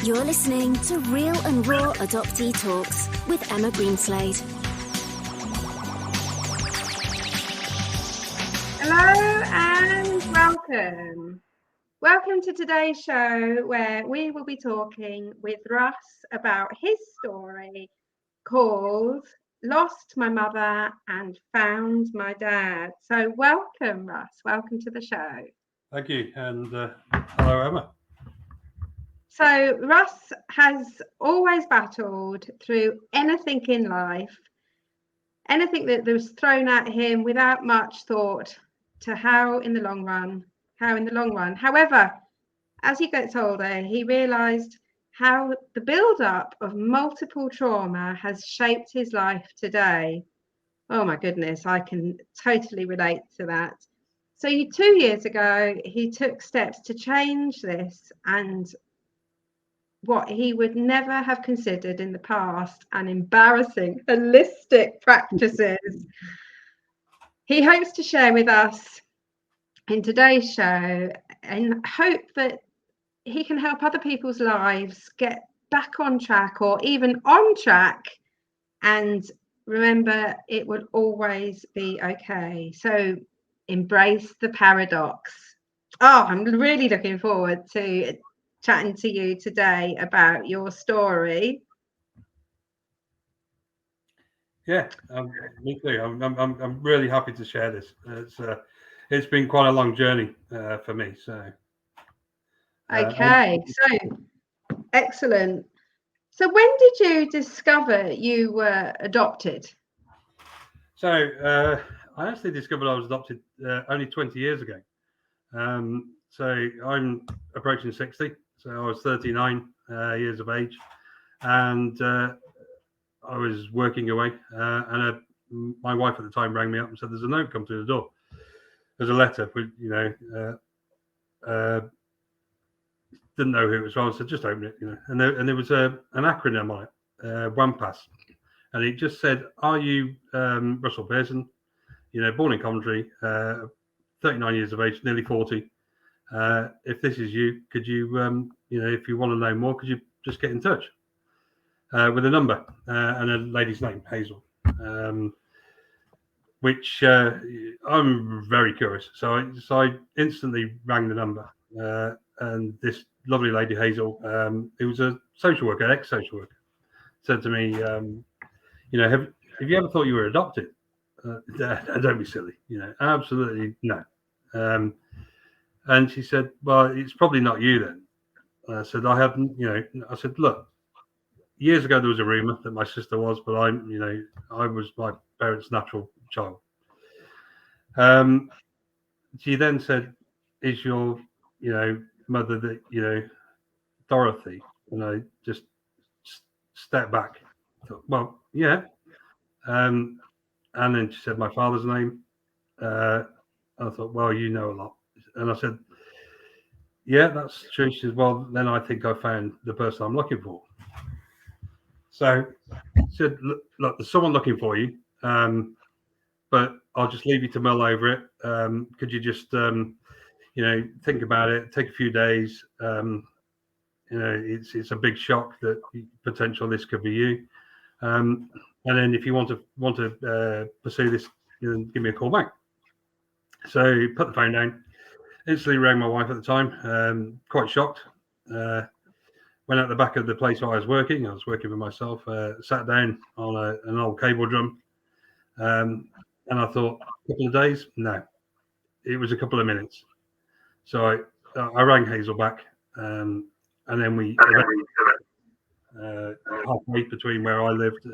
You're listening to Real and Raw Adoptee Talks with Emma Greenslade. Hello and welcome. Welcome to today's show where we will be talking with Russ about his story called Lost My Mother and Found My Dad. So welcome, Russ. Welcome to the show. Thank you. And hello, Emma. So Russ has always battled through anything in life, anything that was thrown at him without much thought to how in the long run. However, as he gets older, he realized how the build-up of multiple trauma has shaped his life today. Oh my goodness, I can totally relate to that. So 2 years ago, he took steps to change this and what he would never have considered in the past, and embarrassing holistic practices. He hopes to share with us in today's show and hope that he can help other people's lives get back on track or even on track, and remember it will always be okay. So embrace the paradox. Oh, I'm really looking forward to chatting to you today about your story. Yeah, me too. I'm really happy to share this. It's been quite a long journey for me. So okay, so excellent. So when did you discover you were adopted? So I actually discovered I was adopted only 20 years ago. So I'm approaching 60. So I was 39 years of age, and I was working away, and my wife at the time rang me up and said, "There's a note come through the door. There's a letter." Didn't know who it was from. I said, "Just open it," And there was an acronym on it, WAMPAS, and it just said, "Are you Russell Pearson? Born in Coventry, 39 years of age, nearly 40. If this is you, could you, if you want to know more, could you just get in touch?" With a number and a lady's name, Hazel, which I'm very curious. So I instantly rang the number, and this lovely lady, Hazel, who was a social worker, ex-social worker, said to me, have you ever thought you were adopted? Don't be silly, absolutely no. And she said, "Well, it's probably not you then." I said, "I haven't, I said, look, years ago there was a rumor that my sister was, but I was my parents' natural child." She then said, "Is your, mother that, Dorothy?" And I just stepped back. I thought, well, yeah. And then she said my father's name. I thought, well, you know a lot. And I said, "Yeah, that's true." She said, "Well, then I think I found the person I'm looking for." So she said, look, there's someone looking for you, but I'll just leave you to mull over it. Could you just, think about it, take a few days. It's a big shock that potential this could be you. And then if you want to pursue this, give me a call back. So put the phone down, instantly rang my wife at the time, quite shocked. Went out the back of the place where I was working. I was working with myself, sat down on an old cable drum. And I thought, a couple of days? No, it was a couple of minutes. So I rang Hazel back, and then we halfway between where I lived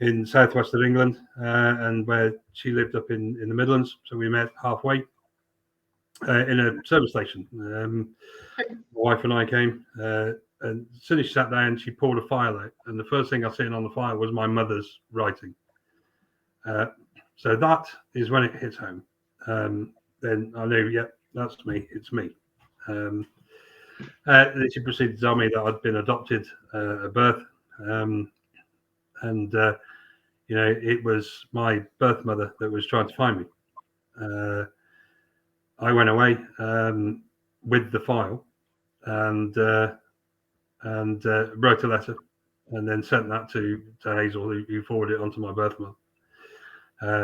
in southwest of England and where she lived up in the Midlands. So we met halfway in a service station. My wife and I came, and as soon as she sat down, she pulled a file out, and the first thing I seen on the file was my mother's writing. So that is when it hits home. Then I knew, yeah, that's me. It's me. Then she proceeded to tell me that I'd been adopted at birth, and it was my birth mother that was trying to find me. I went away with the file, and and wrote a letter, and then sent that to Hazel, who forwarded it on to my birth mother,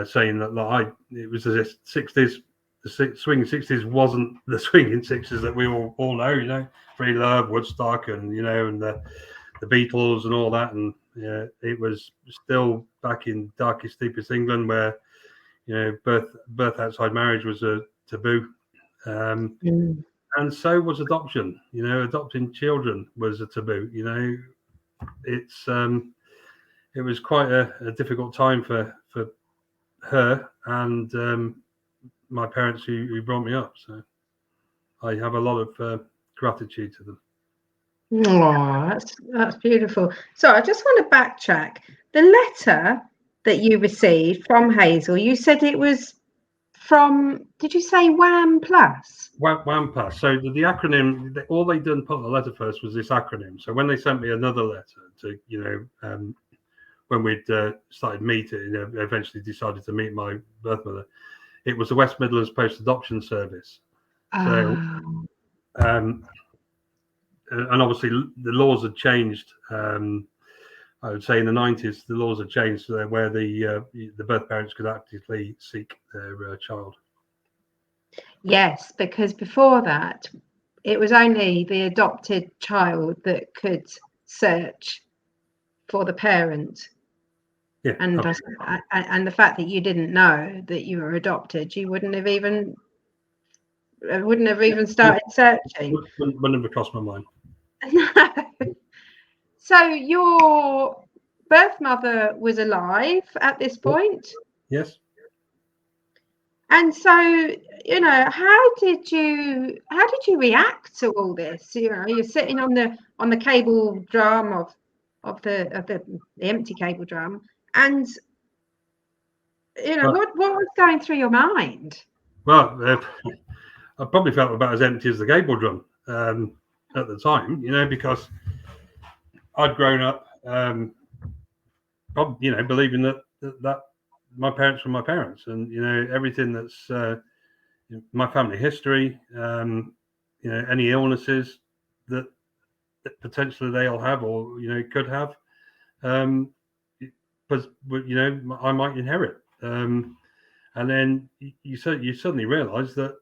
saying that it was the 60s. The swinging 60s wasn't the swinging 60s that we all know, Free Love, Woodstock, and and the Beatles and all that, and it was still back in darkest, deepest England, where birth outside marriage was a taboo, and so was adoption. Adopting children was a taboo. It was quite a difficult time for her and my parents who brought me up. So I have a lot of gratitude to them. Oh, that's beautiful. So I just want to backtrack. The letter that you received from Hazel, you said it was from, did you say WAM Plus? WAM Plus. So the acronym, all they done put on the letter first was this acronym. So when they sent me another letter to, when we'd started meeting, eventually decided to meet my birth mother, it was the West Midlands Post Adoption Service. So, and obviously the laws had changed. I would say in the 90s, the laws had changed where the birth parents could actively seek their child. Yes, because before that, it was only the adopted child that could search for the parent. Yeah, and the fact that you didn't know that you were adopted, you wouldn't have even started searching. Wouldn't have crossed my mind. No. So your birth mother was alive at this point? Yes. And so, how did you react to all this? You're sitting on the cable drum of the empty cable drum, and what was going through your mind? Well, I probably felt about as empty as the cable drum at the time, because I'd grown up, believing that my parents were my parents, and everything that's my family history, any illnesses that potentially they'll have or could have, but I might inherit, and then you suddenly realise that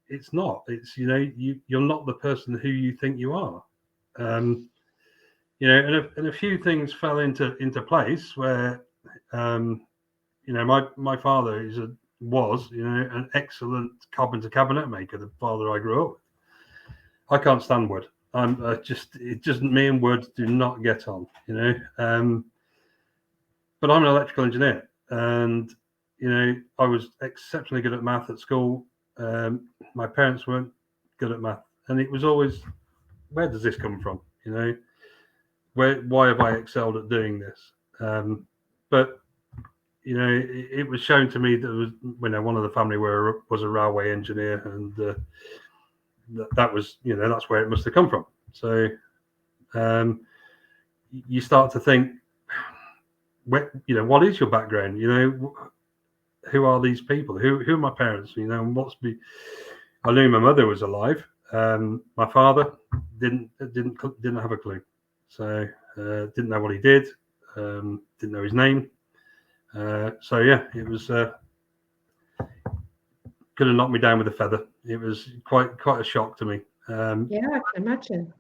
it's not. It's you're not the person who you think you are, and a few things fell into place where my father was an excellent carpenter cabinet maker, the father I grew up with. I can't stand wood. Me and wood do not get on, but I'm an electrical engineer, and I was exceptionally good at math at school. My parents weren't good at math, and it was always, where does this come from? Why have I excelled at doing this? But it was shown to me that one of the family was a railway engineer, and that was that's where it must have come from. So you start to think, what is your background? Who are these people? Who are my parents? And I knew my mother was alive. My father didn't have a clue, so didn't know what he did, didn't know his name. So yeah, it was could have knocked me down with a feather. It was quite a shock to me. Yeah, I can imagine.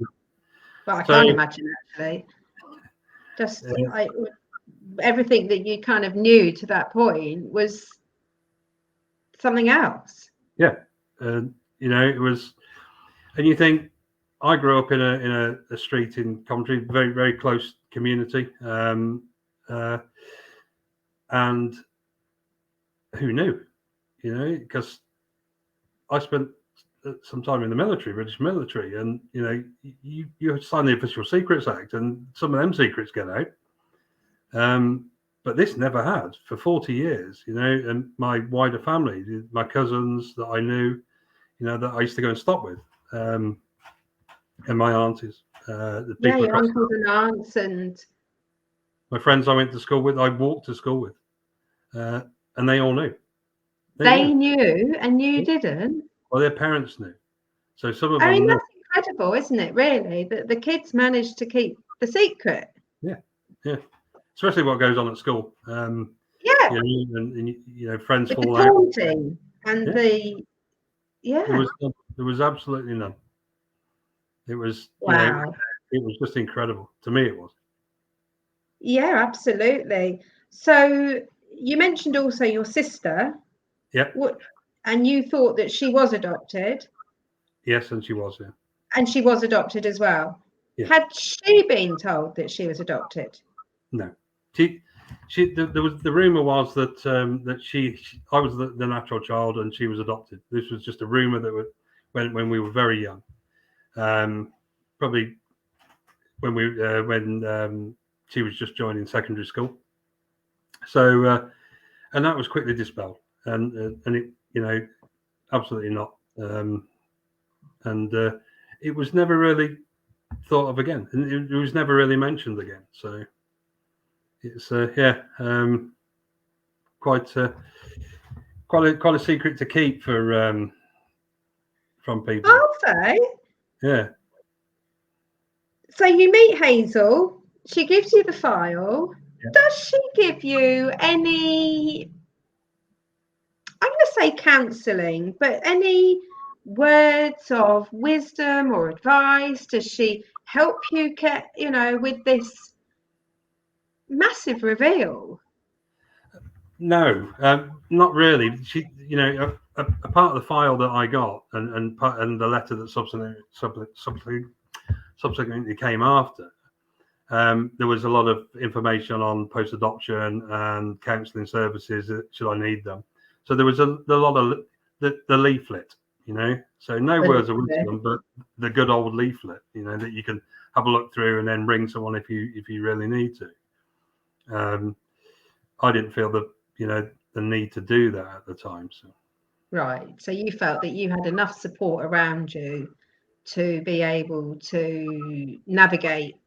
Well, I can't imagine actually. Just everything that you kind of knew to that point was something else. Yeah, it was, and you think, I grew up in a street in Coventry, very very close community, and who knew, because I spent some time in the military, British military, and you sign the Official Secrets Act, and some of them secrets get out. But this never had for 40 years, and my wider family, my cousins that I knew, that I used to go and stop with, and my aunties, the people your uncles and aunts, and my friends I went to school with, I walked to school with, and they all knew. They knew, and you didn't. Well, their parents knew. So some of them. That's incredible, isn't it? Really, that the kids managed to keep the secret. Yeah, especially what goes on at school. Yeah, And friends with the fall out. taunting and There was absolutely none. It was wow. it was just incredible. To me, it was. Yeah, absolutely. So you mentioned also your sister. Yeah. And you thought that she was adopted? Yes, and she was. Yeah. And she was adopted as well. Yeah. Had she been told that she was adopted? No. There was the rumor was that I was the natural child and she was adopted. This was just a rumor that when we were very young, probably when she was just joining secondary school. So and that was quickly dispelled, and it absolutely not, and it was never really thought of again, and it was never really mentioned again. So it's quite a secret to keep from people. I'll say. Yeah. So you meet Hazel. She gives you the file. Yeah. Does she give you any? I'm going to say counselling, but any words of wisdom or advice? Does she help you get with this massive reveal? No, not really. She, a part of the file that I got and the letter that subsequently came after. There was a lot of information on post-adoption and counselling services should I need them. So there was a lot of the leaflet, So no words of wisdom, but the good old leaflet, that you can have a look through and then ring someone if you really need to. I didn't feel the need to do that at the time. So. Right. So you felt that you had enough support around you to be able to navigate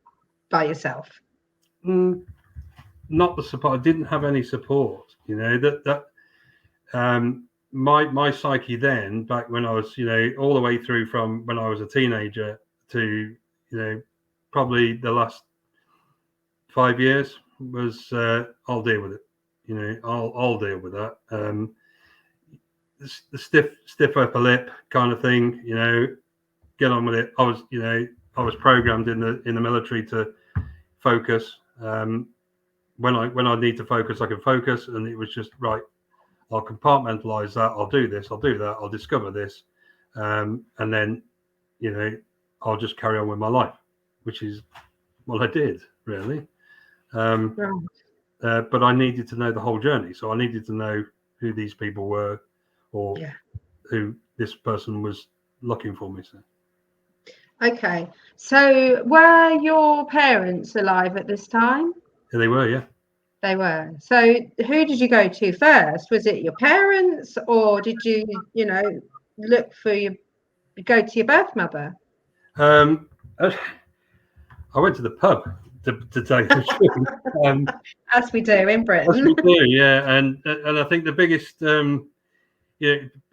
by yourself. Not the support. I didn't have any support. My psyche then, back when I was, all the way through from when I was a teenager to, probably the last 5 years was, I'll deal with it. I'll deal with that. The stiff upper lip kind of thing, get on with it. I was programmed in the military to focus. When I need to focus, I can focus, and it was just right. I'll compartmentalize that. I'll do this. I'll do that. I'll discover this, and then, I'll just carry on with my life, which is what I did, really. But I needed to know the whole journey, so I needed to know who these people were, or who this person was looking for me. So. Okay, so were your parents alive at this time? Yeah, they were. Yeah. They were. So who did you go to first? Was it your parents, or did you, look for go to your birth mother? I went to the pub to tell you the truth. As we do in Britain. As we do, yeah. And I think the biggest,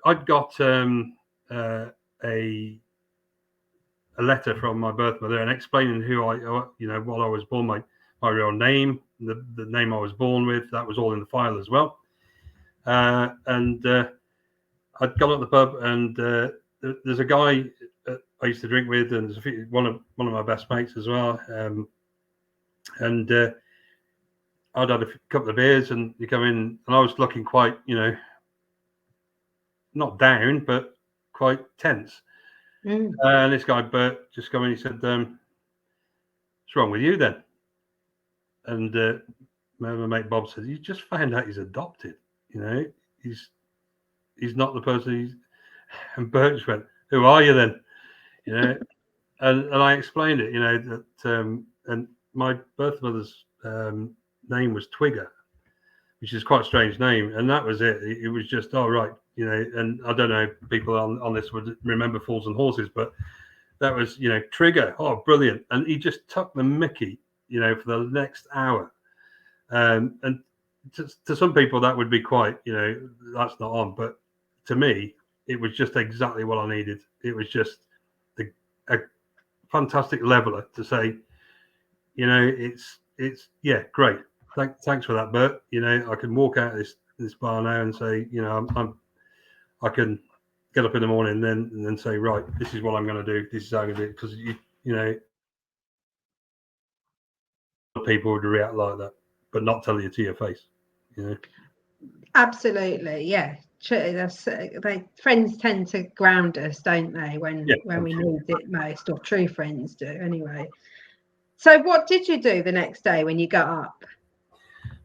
I'd got a letter from my birth mother and explaining who what I was born, my real name, the name I was born with. That was all in the file as well. And I'd gone at the pub, and there's a guy I used to drink with, and there's one of my best mates as well. And I'd had a couple of beers, and you come in, and I was looking quite, not down, but quite tense. And this guy Bert just come in. He said, "What's wrong with you then?" And my mate Bob said, "You just found out he's adopted. He's not the person." And Bert just went, "Who are you then?" And I explained it. That and my birth mother's name was Twigger, which is quite a strange name, and that was it. It was just, oh right, and I don't know, people on this would remember Fools and Horses, but that was, Trigger. Oh, brilliant. And he just took the mickey, for the next hour. And to some people that would be quite, that's not on. But to me, it was just exactly what I needed. It was just a fantastic leveler to say, you know, it's yeah, great. Thanks for that, Bert. You know, I can walk out of this bar now and say, you know, I can get up in the morning and then say, right, this is what I'm going to do. This is how I'm going to do it. Because you know, people would react like that, but not tell you to your face. You know. Absolutely, yeah. Friends tend to ground us, don't they, when we need it most, or true friends do anyway. So what did you do the next day when you got up?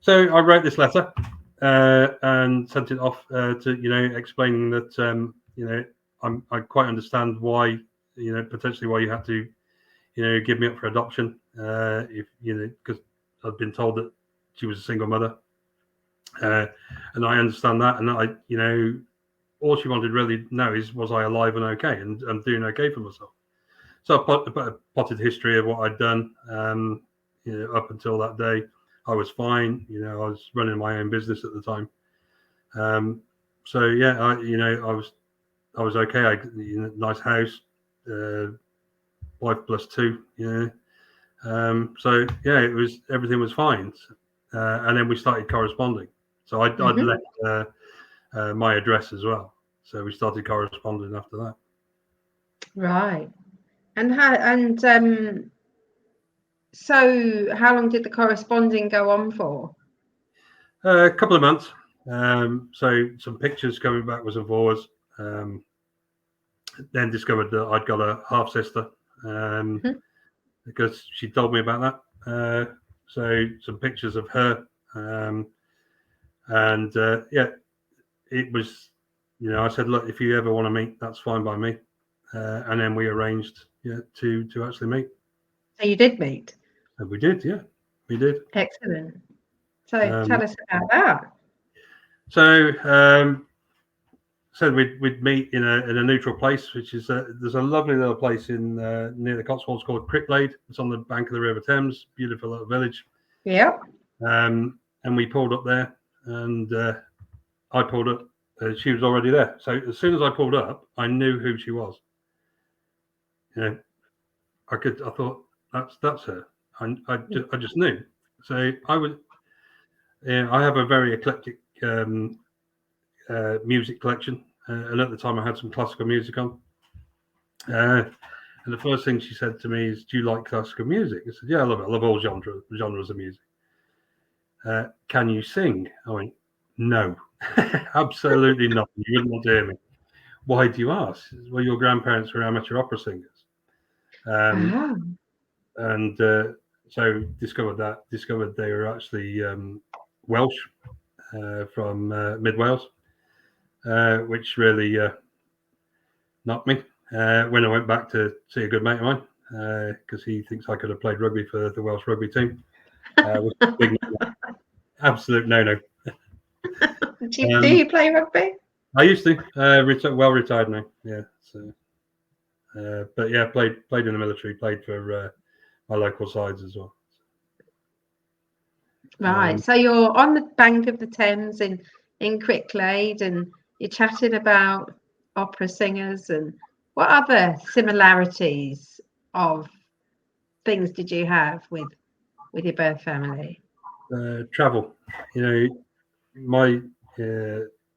So I wrote this letter and sent it off to, you know, explaining that, you know, I quite understand why, you know, potentially why you had to, you know, give me up for adoption. If, you know, because I've been told that she was a single mother. And I understand that. And I, you know, all she wanted really to know is, was I alive and okay and doing okay for myself? So I put a potted history of what I'd done, you know, up until that day. I was fine. You know, I was running my own business at the time. So yeah, you know, I was okay. You know, nice house, wife +2. You know, so yeah, everything was fine. And then we started corresponding. So I'd left my address as well. So we started corresponding after that. Right. So how long did the corresponding go on for? A couple of months. So some pictures coming backwards and forwards. Then discovered that I'd got a half sister because she told me about that. So some pictures of her. Yeah, it was, you know, I said, look, if you ever want to meet, that's fine by me. And then we arranged to actually meet. So you did meet? And we did, yeah, we did. Excellent. So tell us about that. So said we'd meet in a neutral place, which is there's a lovely little place in near the Cotswolds called Greenslade. It's on the bank of the River Thames, beautiful little village. Yeah. And we pulled up there, and I pulled up. She was already there. So as soon as I pulled up, I knew who she was. You know, I thought that's her. I just knew. So I would. I have a very eclectic music collection, and at the time I had some classical music on. And the first thing she said to me is, "Do you like classical music?" I said, "Yeah, I love it. I love all genres of music." Can you sing? I went, "No, absolutely not. You wouldn't want to hear me." Why do you ask? Well, your grandparents were amateur opera singers. And so discovered they were actually Welsh from mid Wales, which really knocked me when I went back to see a good mate of mine, because he thinks I could have played rugby for the Welsh rugby team. Big absolute no. Do you play rugby? I used to, well retired now. Yeah. So, but yeah, played in the military. Played for my local sides as well. Right. So you're on the bank of the Thames in Greenslade, and you're chatting about opera singers. And what other similarities of things did you have with your birth family? Travel. You know, my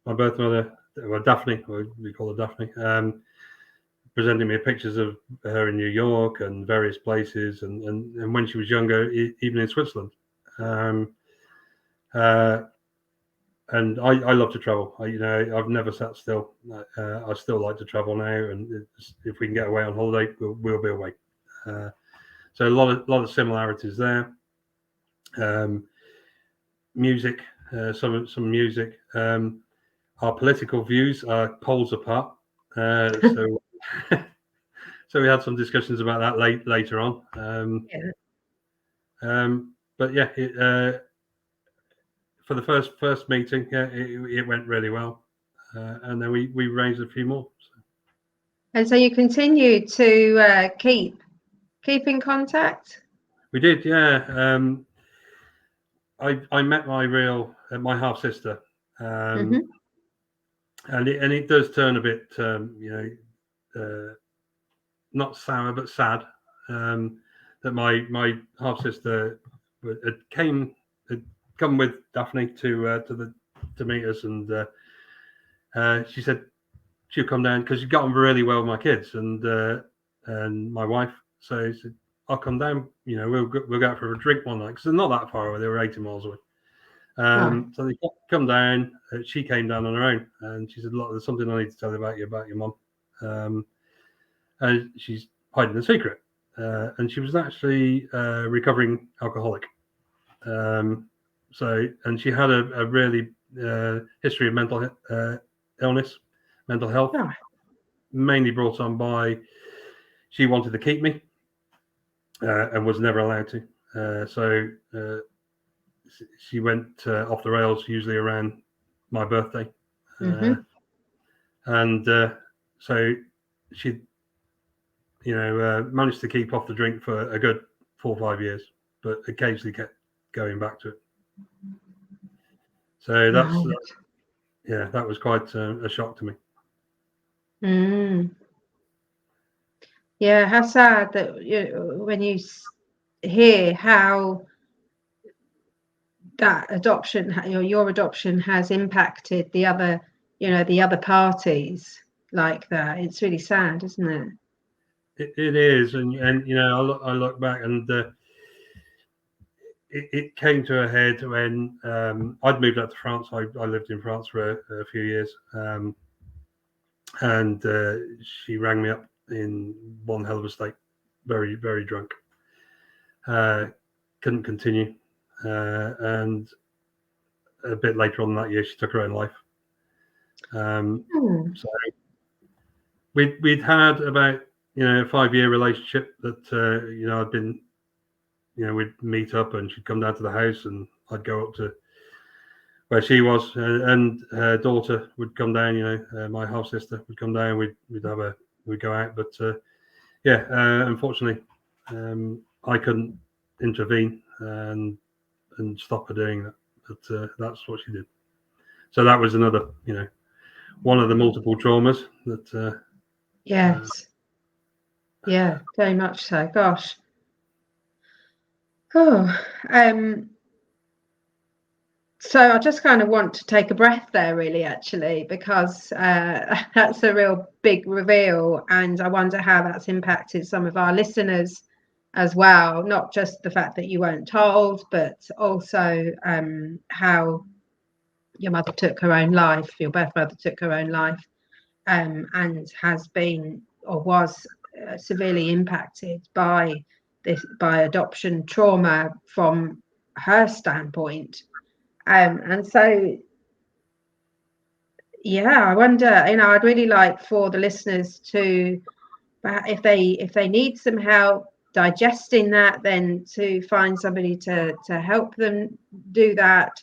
birth mother, well, Daphne, we call her Daphne, presenting me pictures of her in New York and various places, and when she was younger, even in Switzerland. And I love to travel. You know, I've never sat still. I still like to travel now, and if we can get away on holiday, we'll be away. So a lot of similarities there. Music, some music. Our political views are poles apart. So so we had some discussions about that later on. But yeah, for the first meeting, yeah, it went really well, and then we arranged a few more. So. And so you continued to keep in contact? We did, yeah. I met my half sister, and it does turn a bit, you know, not sour but sad, that my half sister had come with Daphne to meet us, and she said she'd come down because she got on really well with my kids and my wife. So she said, I'll come down. We'll go out for a drink one night because they're not that far away. They were 80 miles away. So they come down. She came down on her own, and she said, "Look, there's something I need to tell you about your mum." And she's hiding a secret, and she was actually recovering alcoholic. And she had a really history of mental illness, mental health, mainly brought on by she wanted to keep me and was never allowed to. She went off the rails usually around my birthday. And so she, managed to keep off the drink for a good 4 or 5 years, but occasionally kept going back to it. So that was quite a shock to me. Yeah, how sad that when you hear how that adoption, your adoption has impacted the other, the other parties like that. It's really sad, isn't it? It is, and I look back, and it came to a head when I'd moved out to France. I lived in France for a few years, and she rang me up in one hell of a state, very, very drunk. Couldn't continue, and a bit later on that year, she took her own life. So we'd had about a 5-year relationship that I'd been, we'd meet up and she'd come down to the house and I'd go up to where she was, and her daughter would come down. My half sister would come down. We'd go out, but unfortunately, I couldn't intervene and stop her doing that. But that's what she did. So that was another, one of the multiple traumas that. Yes. Yeah, very much so. Gosh. So I just kind of want to take a breath there, really, actually, because that's a real big reveal, and I wonder how that's impacted some of our listeners as well. Not just the fact that you weren't told, but also how your mother took her own life, your birth mother took her own life, and has been or was severely impacted by adoption trauma from her standpoint. And so, I wonder, I'd really like for the listeners to, if they need some help digesting that, then to find somebody to help them do that.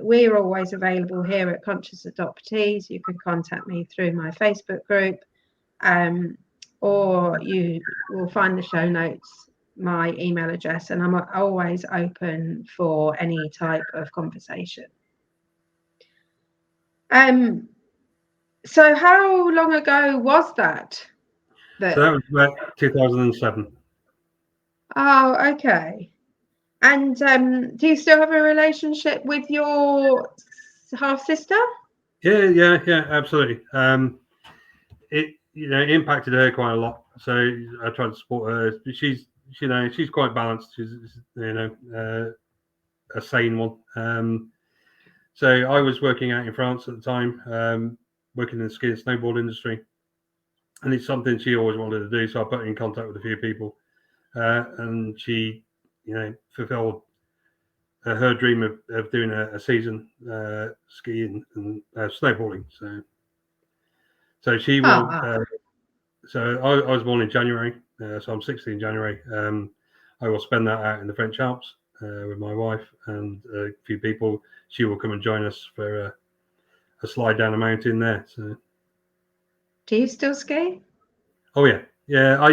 We're always available here at Conscious Adoptees. You can contact me through my Facebook group, or you will find the show notes, my email address, and I'm always open for any type of conversation. So how long ago was that? So that was about 2007. Oh, okay. And do you still have a relationship with your half sister? Yeah, absolutely. It impacted her quite a lot. So I tried to support her. She's quite balanced. She's a sane one. So I was working out in France at the time, working in the ski and snowboard industry, and it's something she always wanted to do. So I put her in contact with a few people, and she, fulfilled her dream of doing a season skiing and snowboarding. So she will. So I was born in January, so I'm 60 in January. I will spend that out in the French Alps with my wife and a few people. She will come and join us for a slide down a mountain there. So, do you still ski? Oh yeah. I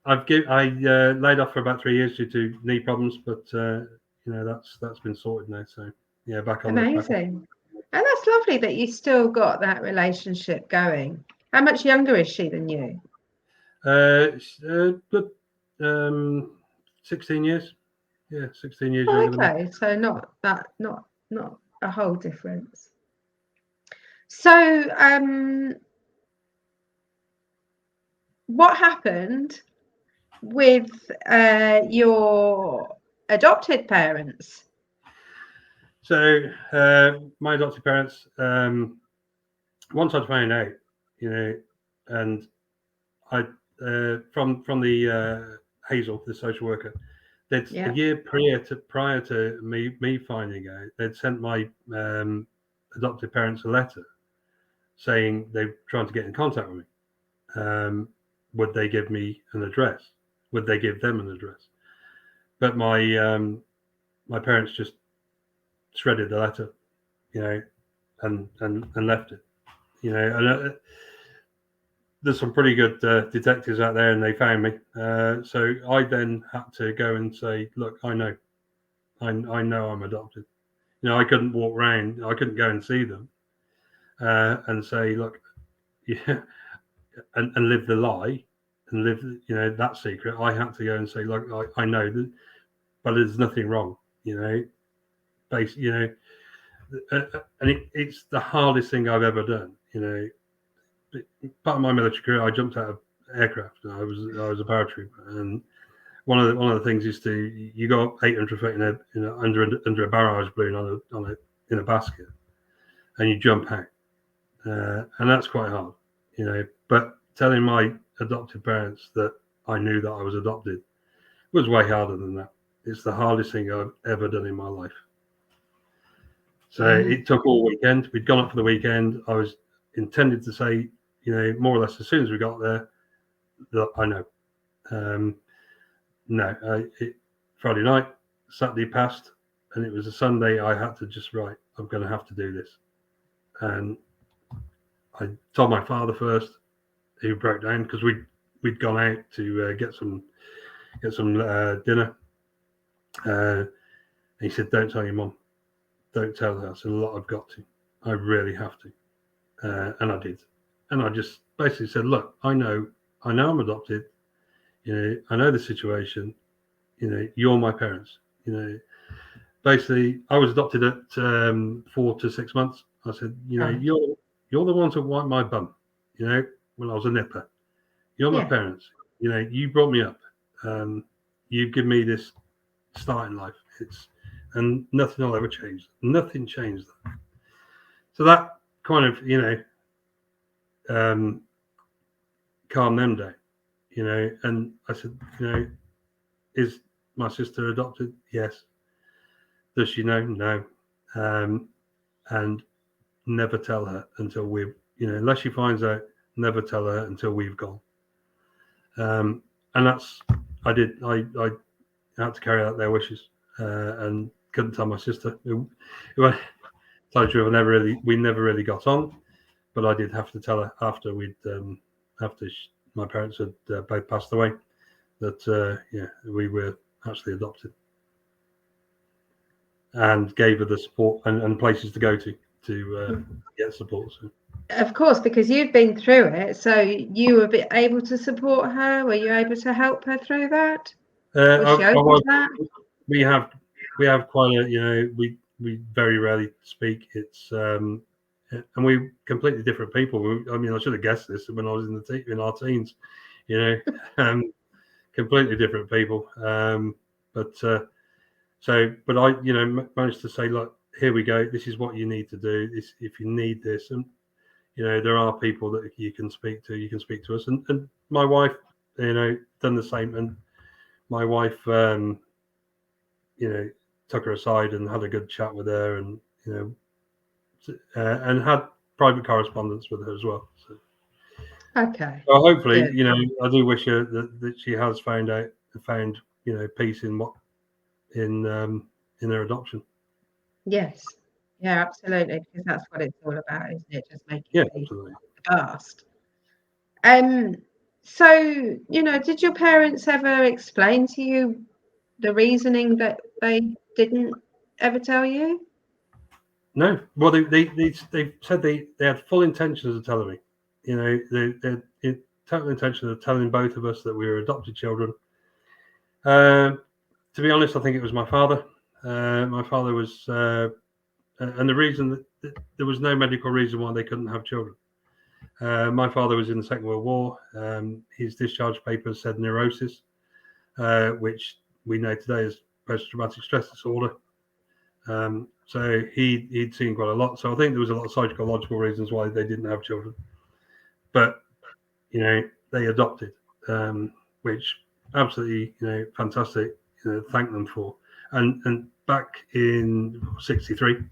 laid off for about 3 years due to knee problems, but that's been sorted now. So back on. Amazing. And that's lovely that you still got that relationship going. How much younger is she than you? Good 16 years. Yeah, 16 years younger than me. Okay, so not a whole difference. So, what happened with your adopted parents? So my adopted parents, once I'd found out, and I from the Hazel, the social worker, they'd Yeah. a year prior to me finding out, they'd sent my adopted parents a letter saying they were trying to get in contact with me. Would they give me an address? Would they give them an address? But my parents just shredded the letter, and left it, and there's some pretty good detectives out there, and they found me. So I then had to go and say, look, I know I'm adopted. I couldn't walk around, I couldn't go and see them and say, look, yeah, and live the lie and live, that secret. I had to go and say, look, I know that, but there's nothing wrong, basically, and it's the hardest thing I've ever done. Part of my military career, I jumped out of aircraft. I was a paratrooper, and one of the things is you go up 800 feet under a barrage balloon in a basket, and you jump out, and that's quite hard, But telling my adopted parents that I knew that I was adopted was way harder than that. It's the hardest thing I've ever done in my life. So it took all weekend. We'd gone up for the weekend. I was intended to say, more or less as soon as we got there, that I know. Friday night, Saturday passed, and it was a Sunday. I had to just write, I'm going to have to do this. And I told my father first, who broke down because we'd gone out to get some dinner. And he said, "Don't tell your mum. Don't tell her." I said, "Look, I've got to. I really have to." And I did. And I just basically said, "Look, I know I'm adopted. I know the situation. You're my parents. Basically, I was adopted at 4 to 6 months. I said, you're the ones that wiped my bum, when I was a nipper. You're my parents. You brought me up. You give me this start in life. And nothing will ever change. Nothing changed that." So that kind of, calmed them down, And I said, is my sister adopted? Yes. Does she know? No. And never tell her until we've, unless she finds out, never tell her until we've gone. And that's, I did. I had to carry out their wishes, and couldn't tell my sister. I told you we never really got on, but I did have to tell her after my parents had both passed away that we were actually adopted, and gave her the support and places to go to get support. So. Of course, because you've been through it, so you were able to support her. Were you able to help her through that? Was she open to that? We have quite a, we very rarely speak. It's and we're completely different people. I should have guessed this when I was in our teens, completely different people. But I, managed to say, look, here we go. This is what you need to do. If you need this, and there are people that you can speak to. You can speak to us, and my wife, done the same. And my wife, took her aside and had a good chat with her, and and had private correspondence with her as well. So. Okay. Well, hopefully, I do wish her that she has found peace in her adoption. Yes. Yeah, absolutely, because that's what it's all about, isn't it? Just making peace with the past. So, did your parents ever explain to you the reasoning that they didn't ever tell you? No. Well, they said they had full intentions of telling me, you know, the total intention of telling both of us that we were adopted children. To be honest, I think it was my father. My father was, and the reason that there was no medical reason why they couldn't have children. My father was in the Second World War. His discharge papers said neurosis, which we know today is post-traumatic stress disorder. So he'd seen quite a lot. So I think there was a lot of psychological reasons why they didn't have children. But, you know, they adopted, which absolutely, you know, fantastic. You know, thank them for. And back in '63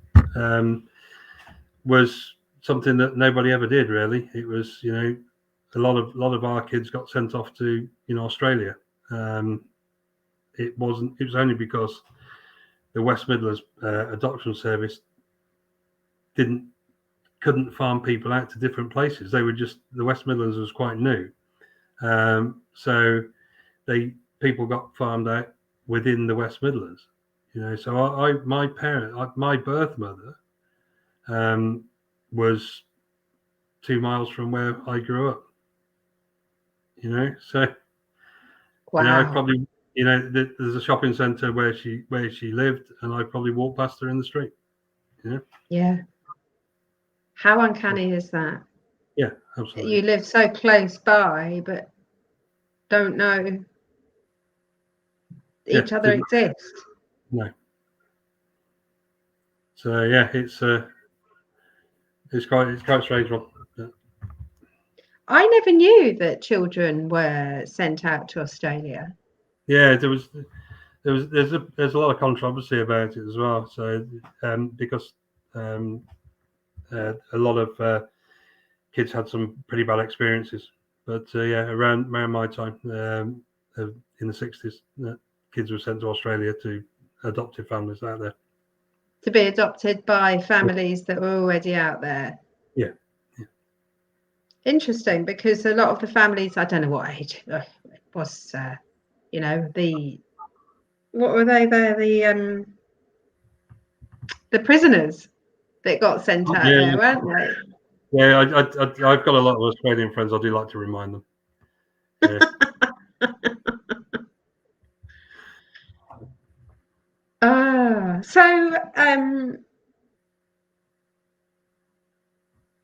was something that nobody ever did really. It was, you know, a lot of our kids got sent off to, you know, Australia. It was only because the West Midlands adoption service couldn't farm people out to different places. They were just, the West Midlands was quite new, so people got farmed out within the West Midlands. You know, so my birth mother was 2 miles from where I grew up. You know, so Wow. You know, I probably, you know, there's a shopping centre where she lived, and I probably walked past her in the street. You know? Yeah. How uncanny is that? Yeah, absolutely. You live so close by, but don't know each other exists. No. So yeah, it's quite a strange one. Yeah. I never knew that children were sent out to Australia. Yeah, there's a lot of controversy about it as well. So because a lot of kids had some pretty bad experiences. But yeah, around my time in the '60s, kids were sent to Australia to adoptive families out there. To be adopted by families that were already out there. Yeah. Interesting, because a lot of the families, I don't know what age it was, you know, what were they there? The prisoners that got sent out there, weren't they? Yeah, I've got a lot of Australian friends. I do like to remind them. Yeah.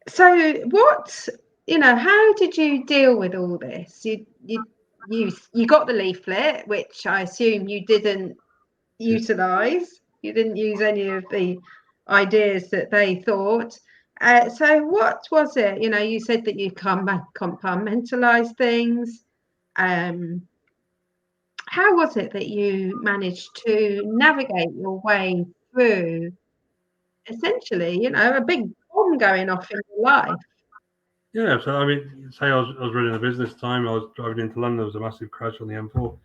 So what, you know, how did you deal with all this? You got the leaflet, which I assume you didn't utilize. You didn't use any of the ideas that they thought. So what was it? You know, you said that you compartmentalize things. How was it that you managed to navigate your way through essentially, you know, a big bomb going off in your life? Yeah, so I mean, say I was running a business time. I was driving into London. There was a massive crash on the M4.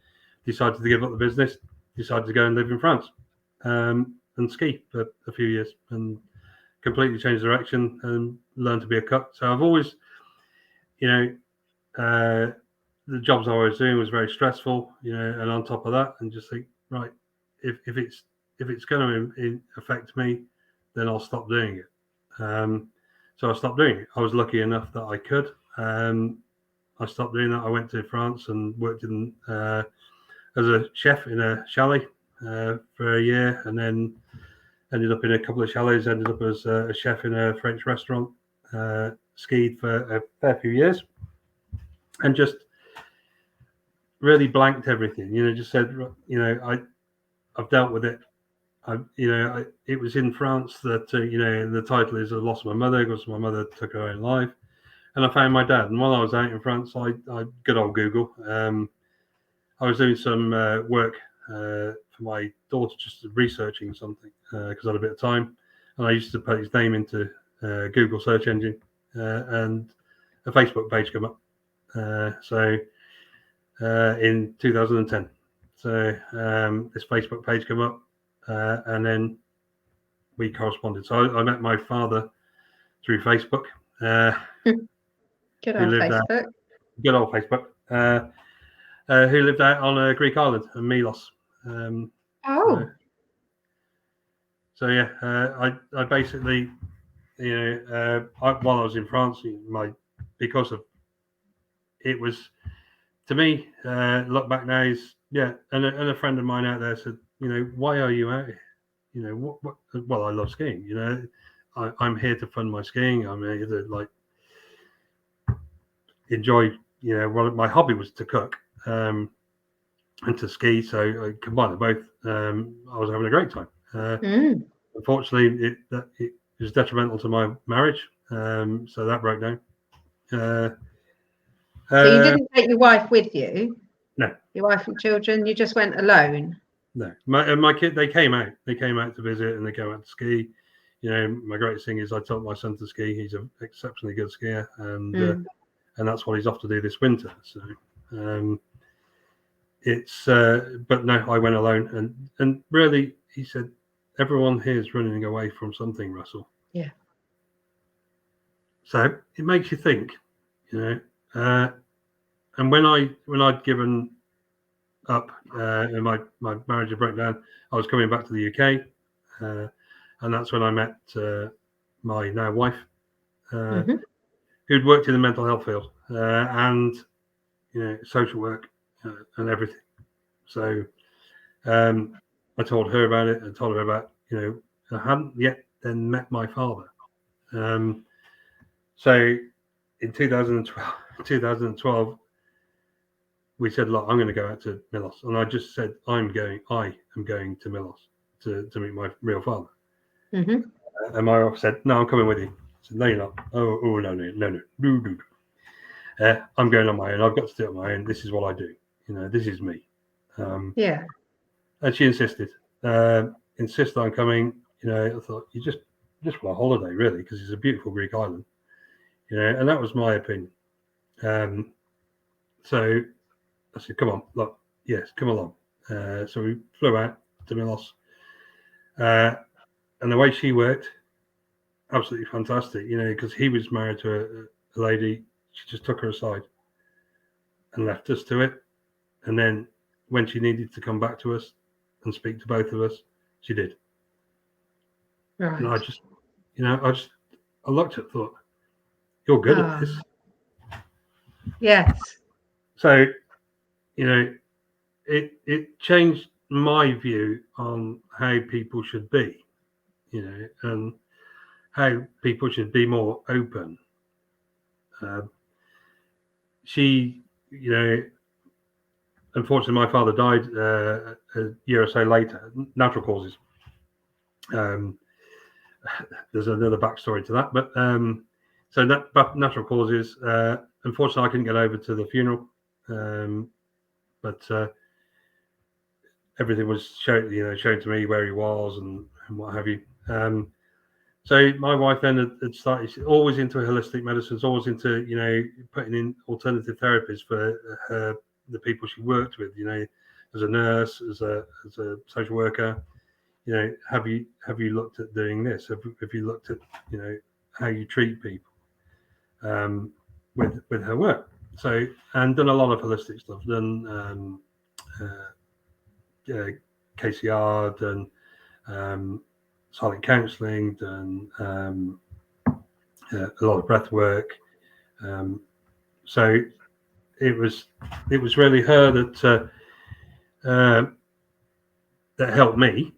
Decided to give up the business. Decided to go and live in France and ski for a few years, and completely changed direction and learned to be a cook. So I've always, you know, the jobs I was doing was very stressful, you know, and on top of that, and just think, right, if it's going to affect me, then I'll stop doing it. So I stopped doing it. I was lucky enough that I could. I stopped doing that. I went to France and worked in as a chef in a chalet for a year, and then ended up in a couple of chalets. Ended up as a chef in a French restaurant. Skied for a fair few years, and just really blanked everything. You know, just said, you know, I've dealt with it. It was in France that, you know, the title is I lost my mother because my mother took her own life. And I found my dad. And while I was out in France, I good old Google. I was doing some work for my daughter, just researching something because I had a bit of time. And I used to put his name into Google search engine and a Facebook page came up. In 2010. So this Facebook page came up. And then we corresponded. So I met my father through Facebook. Good old Facebook. Good old Facebook. Who lived out on a Greek island, in Milos. So yeah, I basically, you know, while I was in France, my because of it was to me. Look back now is and a friend of mine out there said, why are you out here? What? Well, I love skiing. I'm here to fund my skiing. I'm here to enjoy. My hobby was to cook and to ski, so I combined them both. I was having a great time. Unfortunately, it was detrimental to my marriage, so that broke down. So you didn't take your wife with you? No. Your wife and children? You just went alone? No. My kid, they came out. They came out to visit and they came out to ski. My greatest thing is I taught my son to ski. He's an exceptionally good skier, and that's what he's off to do this winter. So but no, I went alone, and really, he said, everyone here is running away from something, Russell. Yeah. So it makes you think, and when I'd given up and my marriage had broken down, I was coming back to the UK, and that's when I met my now wife, who'd worked in the mental health field and social work and everything. So I told her about it. I told her about I hadn't yet then met my father. So in 2012, we said, look, I'm going to go out to Milos. And I just said, I am going to Milos to meet my real father. And my wife said, no, I'm coming with you. I said, no, you're not. Oh, no. I'm going on my own. I've got to do it on my own. This is what I do. This is me. And she insisted I'm coming. I thought, you just for a holiday, really, because it's a beautiful Greek island. And that was my opinion. So I said, come on, look, yes, come along. So we flew out to Milos. And the way she worked, absolutely fantastic, because he was married to a lady. She just took her aside and left us to it. And then when she needed to come back to us and speak to both of us, she did. Right. And I just, I looked at it, thought, you're good at this. Yes. So, it changed my view on how people should be, and how people should be more open. She, unfortunately, my father died a year or so later, natural causes. There's another backstory to that, but so that natural causes. Unfortunately, I couldn't get over to the funeral, but everything was shown to me where he was and what have you. So my wife then had started always into holistic medicines, always into putting in alternative therapies for the people she worked with. As a nurse, as a social worker. Have you looked at doing this? Have you looked at how you treat people with her work? So, and done a lot of holistic stuff. Done KCR, done silent counselling, done a lot of breath work. So it was really her that helped me.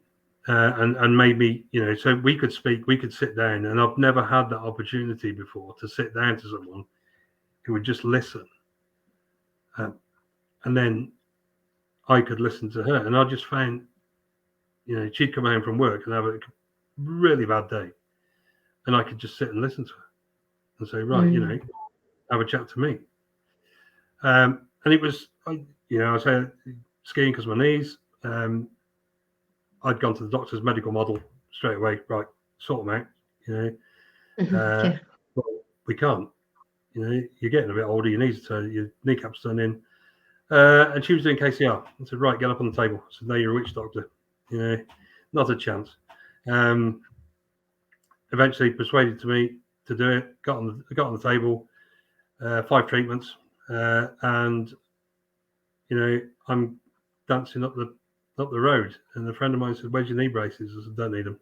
And made me, so we could speak, we could sit down, and I've never had that opportunity before to sit down to someone who would just listen, and then I could listen to her. And I just found, she'd come home from work and have a really bad day, and I could just sit and listen to her and say, right, have a chat to me. And it was, I say skiing because of my knees. I'd gone to the doctor's medical model straight away. Right, sort them out. Well, we can't. You're getting a bit older. Your knees turn, your kneecaps turn in. And she was doing KCR. I said, right, get up on the table. I said, no, you're a witch doctor. Not a chance. Eventually persuaded me to do it. Got on the table. 5 treatments, and I'm dancing up the road, and a friend of mine said, where's your knee braces? I said, don't need them.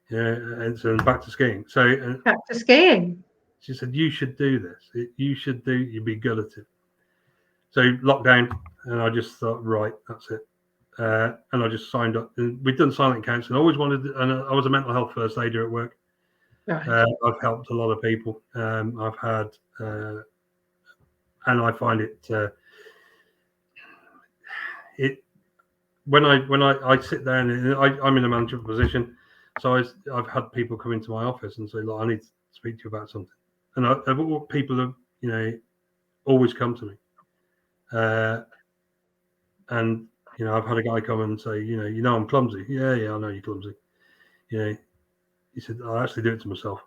And so back to skiing. So back to skiing. She said, you should do this. You'd be good at it. So lockdown, and I just thought, right, that's it. And I just signed up. We'd done silent counselling. I always wanted, and I was a mental health first aider at work. Right. I've helped a lot of people. I've had, and I find it when I sit down, and I'm in a management position, so I've had people come into my office and say, look, I need to speak to you about something, and people have always come to me, and I've had a guy come and say, I'm clumsy. Yeah, I know you're clumsy. He said, I actually do it to myself.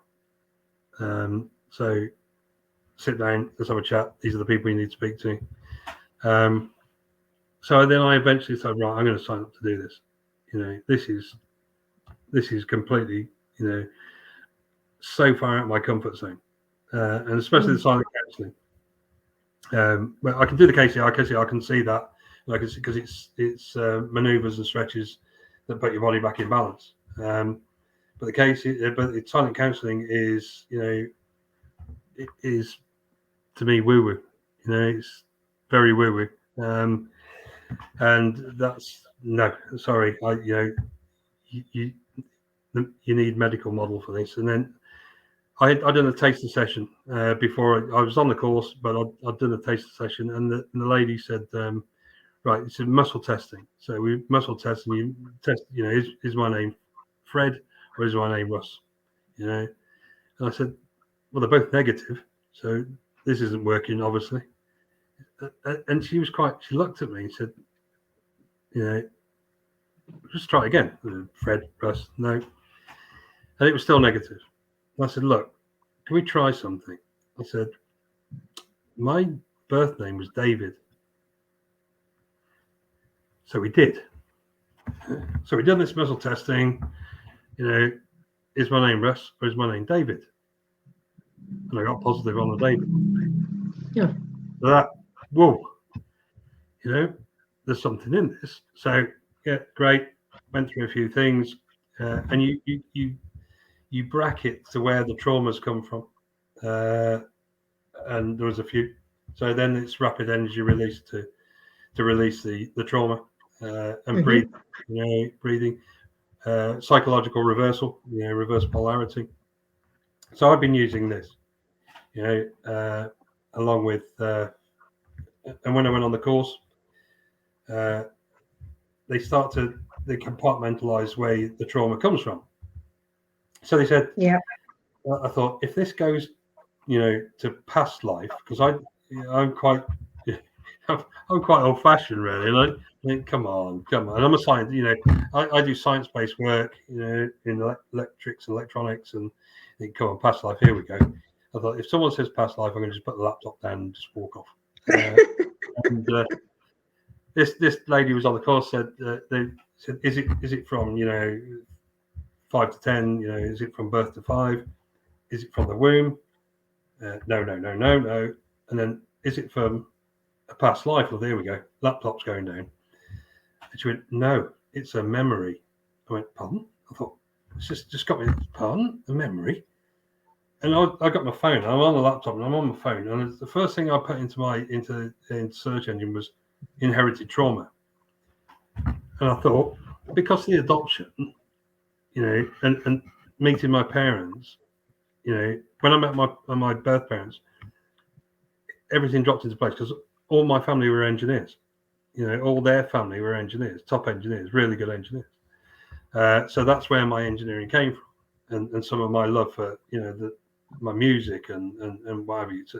So sit down, let's have a chat. These are the people you need to speak to. So then I eventually said, right, I'm going to sign up to do this. This is completely, so far out of my comfort zone, and especially the silent counselling. Well, I can do the KCI. I can see that, because it's manoeuvres and stretches that put your body back in balance. But the silent counselling is, it is to me woo woo. It's very woo woo. And that's no, sorry. You need medical model for this. And then I'd done a taster session before I was on the course, but I'd done a taster session, and the lady said, right, it's a muscle testing. So we muscle test, and you test, is my name Fred or is my name Russ? And I said, well, they're both negative, so this isn't working, obviously. And she looked at me and said, just try again. Fred, Russ, no. And it was still negative. And I said, look, can we try something? I said, my birth name was David. So we did. So we done this muscle testing, is my name Russ or is my name David? And I got positive on the David. Yeah. Whoa, there's something in this. So yeah, great. Went through a few things, and you bracket to where the traumas come from, and there was a few. So then it's rapid energy release to release the trauma, and breathing, psychological reversal, reverse polarity. So I've been using this, along with, and when I went on the course, they compartmentalize where the trauma comes from. So they said, yeah, I thought, if this goes, to past life, because I'm quite I'm quite old fashioned, really, and I think, come on, and I'm a science, I do science based work, in electrics and electronics, and I think, come on, past life, here we go. I thought, if someone says past life, I'm going to just put the laptop down and just walk off. And this lady was on the course, said, they said, is it from 5 to 10? Is it from birth to 5? Is it from the womb? No. And then, is it from a past life? Well, there we go. Laptop's going down. And she went, no, it's a memory. I went, pardon? I thought, it's just got me, pardon? A memory? And I got my phone. I'm on the laptop and I'm on my phone. And the first thing I put into search engine was inherited trauma. And I thought, because the adoption, and meeting my parents, when I met my birth parents, everything dropped into place, because all my family were engineers. All their family were engineers, top engineers, really good engineers. So that's where my engineering came from, and some of my love for my music and what have you. So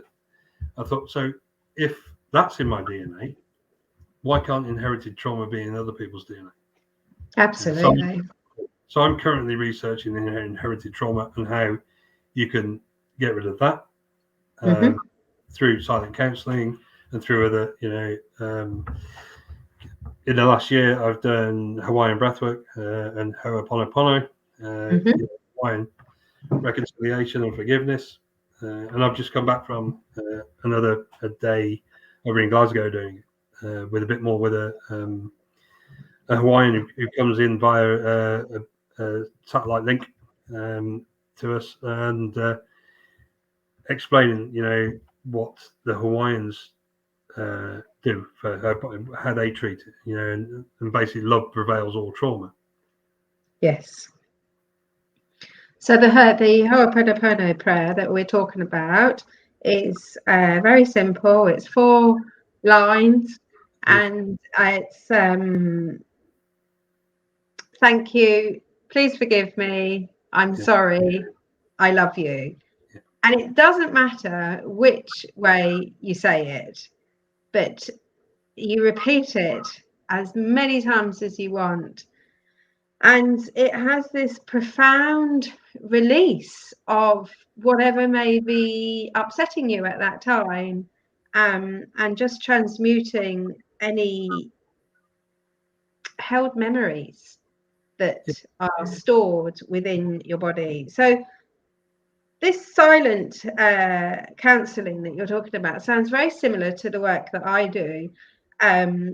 I thought, so if that's in my DNA, why can't inherited trauma be in other people's DNA? Absolutely. So I'm currently researching inherited trauma and how you can get rid of that through silent counselling and through other, in the last year, I've done Hawaiian breathwork and Ho'oponopono, Hawaiian reconciliation and forgiveness. And I've just come back from another day over in Glasgow doing it, with a bit more with a Hawaiian who comes in via a satellite link to us, and explaining, what the Hawaiians do for her, how they treat it, and basically love prevails all trauma. Yes. So the Ho'oponopono prayer that we're talking about is very simple. It's 4 lines, and it's thank you, please forgive me, I'm sorry, I love you. And it doesn't matter which way you say it, but you repeat it as many times as you want. And it has this profound release of whatever may be upsetting you at that time, and just transmuting any held memories that are stored within your body. So this silent counselling that you're talking about sounds very similar to the work that I do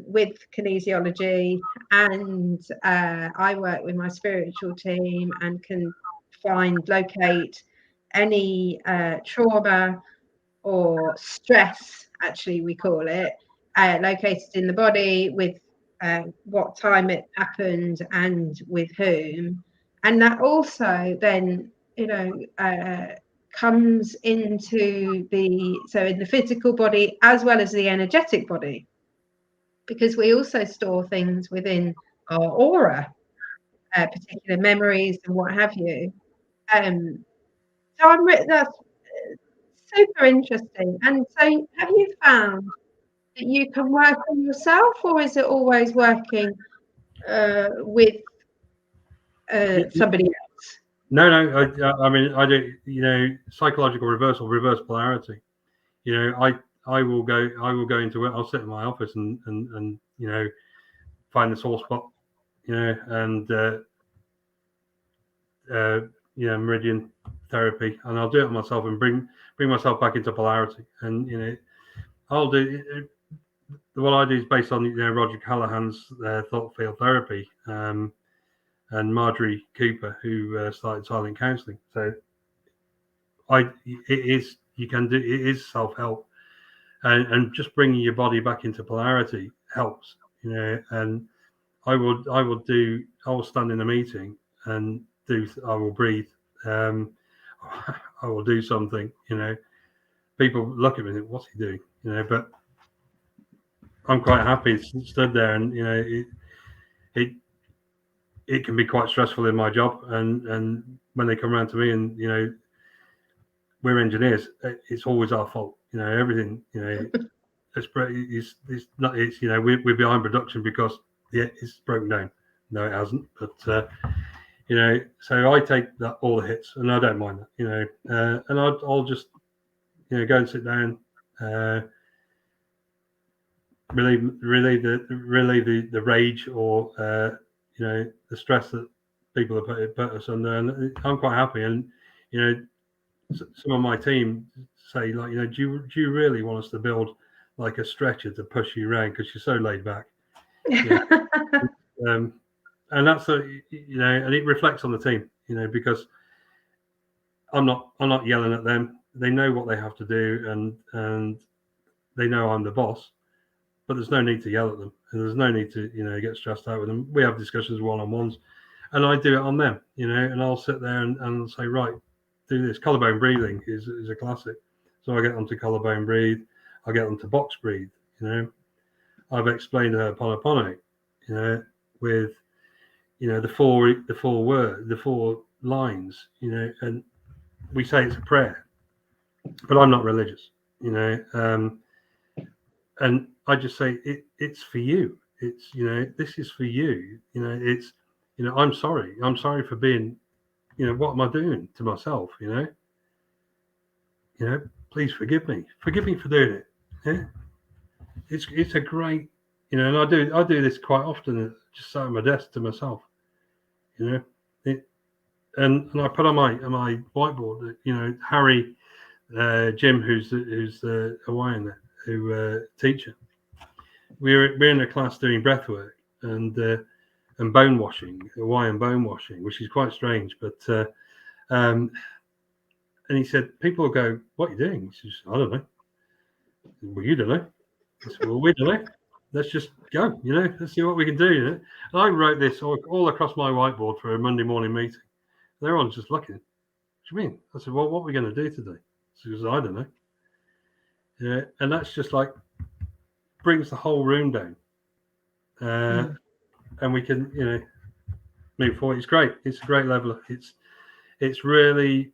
with kinesiology, and I work with my spiritual team and can locate any trauma or stress, actually we call it, located in the body, with what time it happened and with whom. And that also then, comes into in the physical body as well as the energetic body, because we also store things within our aura, particular memories and what have you. So that's super interesting. And so have you found that you can work on yourself, or is it always working with somebody else? No, I mean, I do, psychological reverse polarity. I will go into it. I'll sit in my office and find the sore spot, and meridian therapy, and I'll do it myself and bring myself back into polarity. And I'll do it. What I do is based on Roger Callahan's thought field therapy, and Marjorie Cooper, who started silent counselling. So it is self-help, and just bringing your body back into polarity helps, and I will stand in a meeting and I will breathe, I will do something, people look at me and think, what's he doing, but I'm quite happy stood there, and it can be quite stressful in my job, and when they come around to me and we're engineers, it's always our fault, everything, it's not, we're behind production because it's broken down. No, it hasn't, but so I take all the hits, and I don't mind that, and I'll just go and sit down, relieve the rage, or the stress that people have put us under, and I'm quite happy. And some of my team say, like, do you really want us to build like a stretcher to push you around because you're so laid back? And that's and it reflects on the team, because I'm not yelling at them. They know what they have to do, and they know I'm the boss. But there's no need to yell at them, and there's no need to get stressed out with them. We have discussions one-on-ones, and I do it on them, and I'll sit there and say, right, do this. Collarbone breathing is a classic. So I get them to collarbone breathe. I get them to box breathe. I've explained to her Ho'oponopono, with the 4 lines, and we say it's a prayer, but I'm not religious, and I just say it's for you. It's this is for you. It's I'm sorry for being, what am I doing to myself? Please forgive me for doing it. Yeah, it's a great, and I do this quite often, just sat at my desk to myself, and I put on my whiteboard that Harry, Jim, who's the Hawaiian teacher. We're in a class doing breath work and bone washing, Hawaiian bone washing, which is quite strange, but he said, people will go, what are you doing? He says, I don't know. Well, you don't know. I said, well, we don't know. Let's just go, let's see what we can do. And I wrote this all across my whiteboard for a Monday morning meeting. They're all just looking. What do you mean? I said, well, what are we going to do today? She goes, I don't know. Yeah, and that's just like brings the whole room down. And we can, move forward. It's great. It's a great level. It's really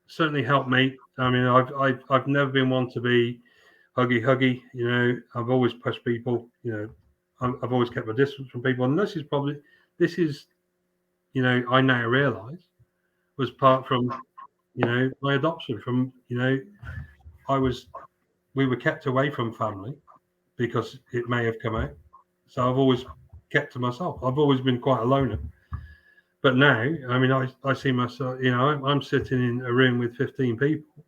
certainly helped me. I mean, I've never been one to be huggy. I've always pushed people. I've always kept my distance from people. And this is, I now realise was part from, my adoption. From, we were kept away from family because it may have come out. So I've always kept to myself. I've always been quite a loner. But now, I mean, I see myself, I'm sitting in a room with 15 people,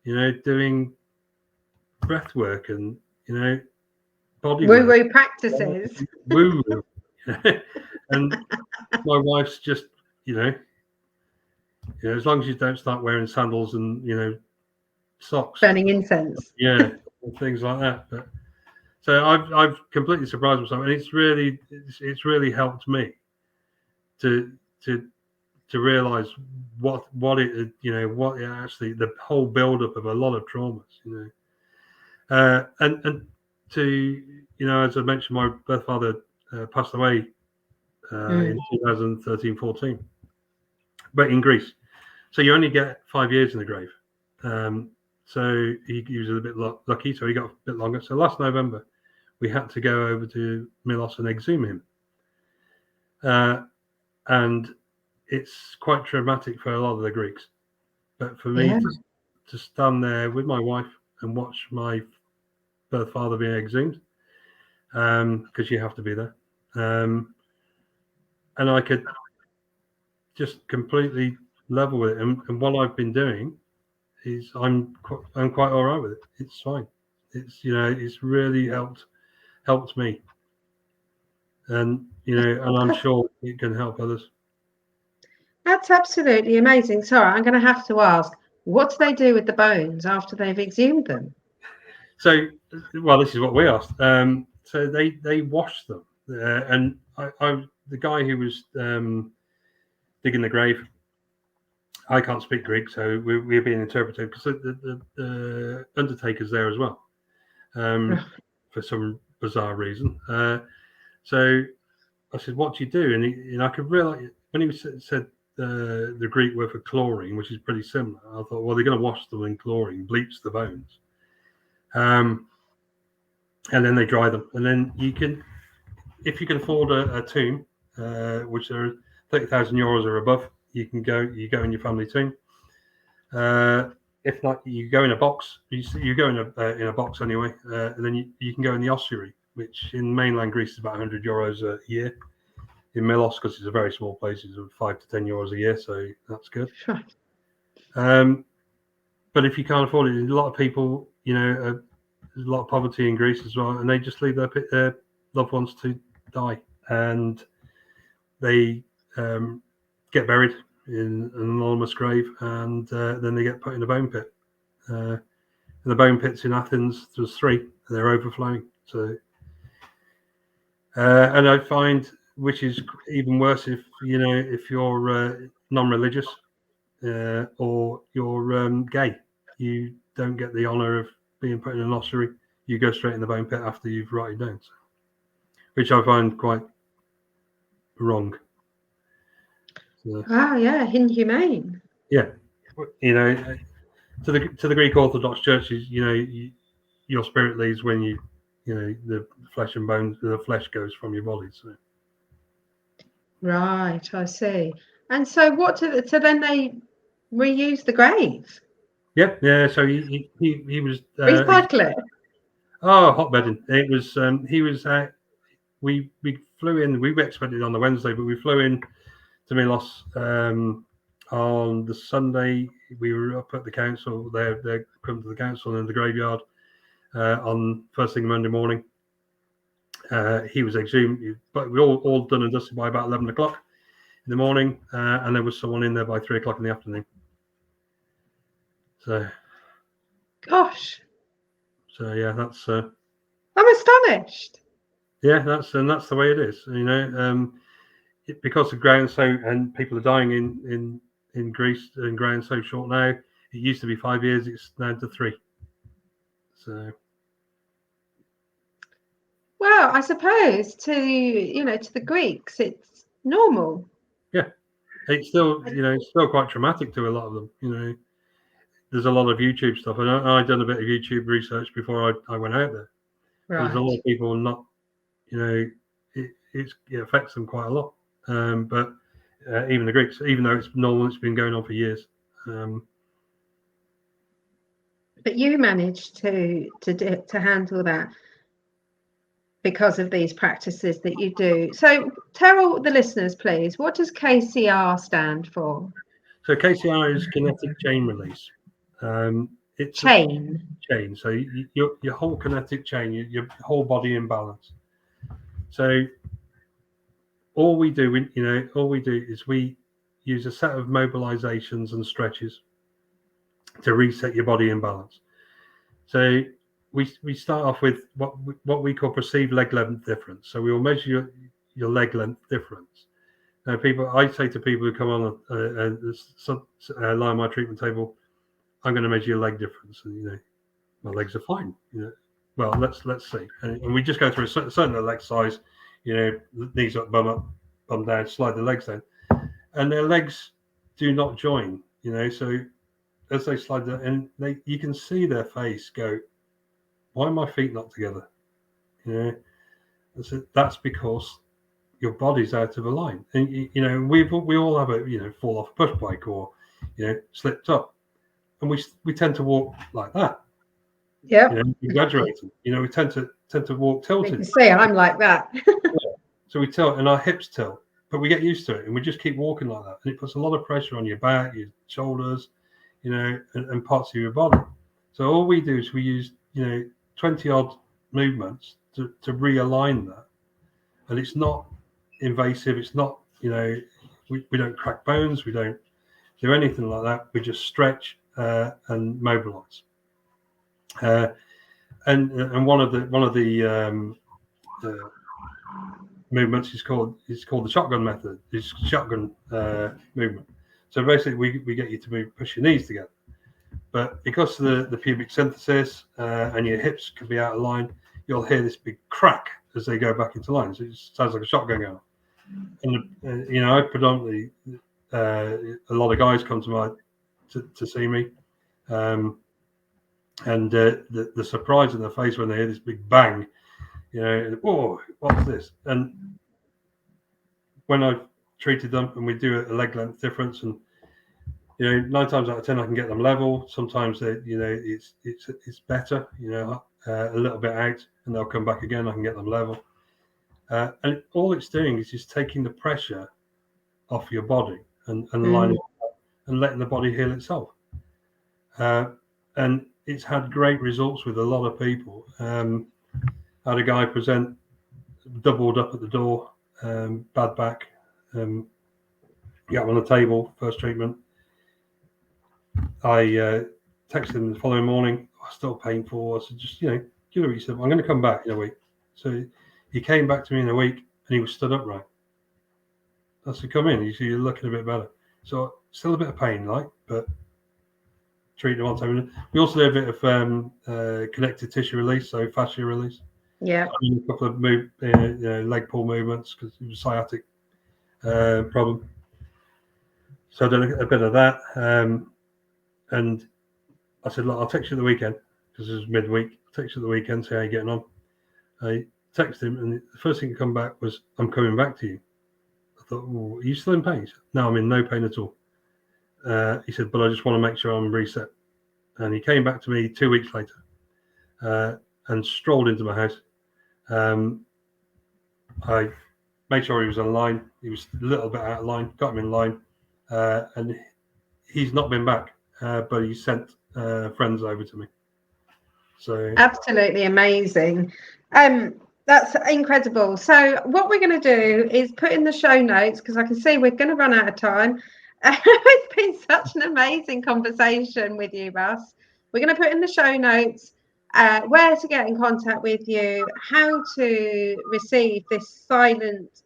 doing breath work and, body work. Woo-woo practices. Woo-woo. And my wife's just, as long as you don't start wearing sandals and, socks. Burning incense. Yeah, and things like that. But so I've completely surprised myself. And it's really helped me to realize what it actually, the whole buildup of a lot of traumas, and to, as I mentioned, my birth father passed away in 2013-14, but in Greece. So you only get 5 years in the grave. So he was a bit lucky, so he got a bit longer. So last November, we had to go over to Milos and exhume him. And it's quite traumatic for a lot of the Greeks. But for me to stand there with my wife and watch my birth father being exhumed, because you have to be there, and I could just completely level with it. And what I've been doing is I'm quite all right with it. It's fine. It's really helped me. And and I'm sure it can help others. That's absolutely amazing. Sorry, I'm going to have to ask, what do they do with the bones after they've exhumed them? So, well, this is what we asked. So they wash them, and the guy who was digging the grave, I can't speak Greek, so we're being interpreted because the undertaker's there as well, for some bizarre reason. So I said, "What do you do?" And I could realize when he said the Greek word for chlorine, which is pretty similar. I thought, well, they're going to wash them in chlorine, bleach the bones, and then they dry them. And then you can, if you can afford a tomb, which are 30,000 euros or above, you go in your family tomb. If not, you go in a box. You go in a box anyway, and then you can go in the ossuary, which in mainland Greece is about 100 euros a year. In Milos, because it's a very small place, it's 5 to 10 euros a year, so that's good. But if you can't afford it, a lot of people, there's a lot of poverty in Greece as well, and they just leave their loved ones to die, and they get buried in an anonymous grave, and then they get put in a bone pit. And the bone pits in Athens, there's 3, and they're overflowing. So, and I find, which is even worse if you're non-religious or you're gay, you don't get the honour of being put in an ossuary. You go straight in the bone pit after you've rotted down, which I find quite wrong. So, yeah, inhumane. Yeah, to the Greek Orthodox churches, your spirit leaves when the flesh and bones, the flesh goes from your body. So. Right, I see. And so so then they reuse the grave? Yeah. So he was Recycle it? Hotbedding. It was he was we flew in. We were expected on the Wednesday, but we flew in to Milos on the Sunday. We were up at the council. They come to the council in the graveyard on first thing Monday morning. He was exhumed, but we all done and dusted by about 11 o'clock in the morning, and there was someone in there by 3 o'clock in the afternoon. So, Gosh, yeah, that's I'm astonished. yeah, that's the way it is. Because of ground and people are dying in Greece and ground so short now. It used to be 5 years. It's now to 3. So. Well, I suppose to the Greeks, it's normal. Yeah, it's still it's still quite traumatic to a lot of them. There's a lot of YouTube stuff, and I done a bit of YouTube research before I went out there. Right. There's a lot of people not, it affects them quite a lot. But even the Greeks, even though it's normal, it's been going on for years. But you managed to handle that because of these practices that you do. So tell the listeners, please, what does KCR stand for? So KCR is kinetic chain release. It's chain. Chain. So your whole kinetic chain, your whole body in balance. So all we do is we use a set of mobilizations and stretches to reset your body in balance. So we start off with what we call perceived leg length difference. So we will measure your leg length difference. Now, I say to people who come on a line my treatment table, I'm going to measure your leg difference, and my legs are fine. Well, let's see, and we just go through a certain little exercise. Knees up, bum down, slide the legs down, and their legs do not join. So as they slide down, and you can see their face go, why are my feet not together? That's because your body's out of line. And we all have a fall off a push bike or slipped up, and we tend to walk like that. Yeah, exaggerating. We tend to walk tilted. You can see I'm like that. So we tilt and our hips tilt, but we get used to it and we just keep walking like that, and it puts a lot of pressure on your back, your shoulders, and parts of your body. So all we do is we use 20 odd movements to realign that, and it's not invasive. It's not we don't crack bones, we don't do anything like that. We just stretch and mobilize. And one of the movements is called the shotgun method. It's shotgun movement. So basically, we get you to push your knees together, but because of the pubic synthesis and your hips can be out of line, you'll hear this big crack as they go back into line. So it sounds like a shotgun going off. And I predominantly a lot of guys come to see me, and the surprise in their face when they hear this big bang, oh, what's this? And when I've treated them and we do a leg length difference, and 9 times out of 10 I can get them level. Sometimes it's better, a little bit out, and they'll come back again. I can get them level, and all it's doing is just taking the pressure off your body and lining it up and letting the body heal itself. And it's had great results with a lot of people. I had a guy present doubled up at the door, bad back, got him on the table, first treatment. I texted him the following morning, still painful. I said, just, give it a week. He said, I'm going to come back in a week. So he came back to me in a week and he was stood upright. I said, come in. You're looking a bit better. So still a bit of pain, but treat it one time. We also do a bit of connective tissue release, so fascia release. Yeah. A couple of leg pull movements because it was a sciatic problem. So I did a bit of that. And I said, look, I'll text you the weekend because it was midweek. Text you the weekend, see how you're getting on. I texted him, and the first thing to come back was, I'm coming back to you. I thought, well, are you still in pain? He said, no, I'm in no pain at all. He said, but I just want to make sure I'm reset. And he came back to me 2 weeks later and strolled into my house. I made sure he was in line. He was a little bit out of line, got him in line. And he's not been back, but he sent friends over to me. So absolutely amazing. That's incredible. So what we're going to do is put in the show notes, because I can see we're going to run out of time. It's been such an amazing conversation with you, Russ. We're going to put in the show notes where to get in contact with you, how to receive this silent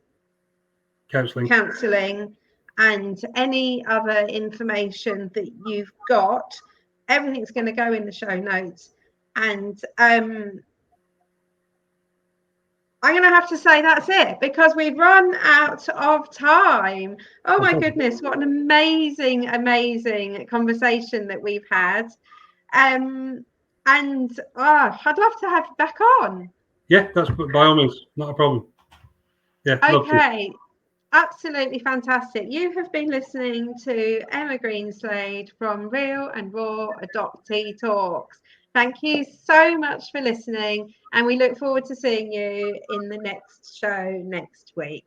counselling, and any other information that you've got. Everything's going to go in the show notes. And I'm going to have to say that's it, because we've run out of time. Oh my goodness, what an amazing, amazing conversation that we've had. And I'd love to have you back on. Yeah, that's by all means, not a problem. Yeah. Okay. Absolutely fantastic. You have been listening to Emma Greenslade from Real and Raw Adoptee Talks. Thank you so much for listening, and we look forward to seeing you in the next show next week.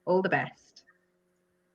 All the best.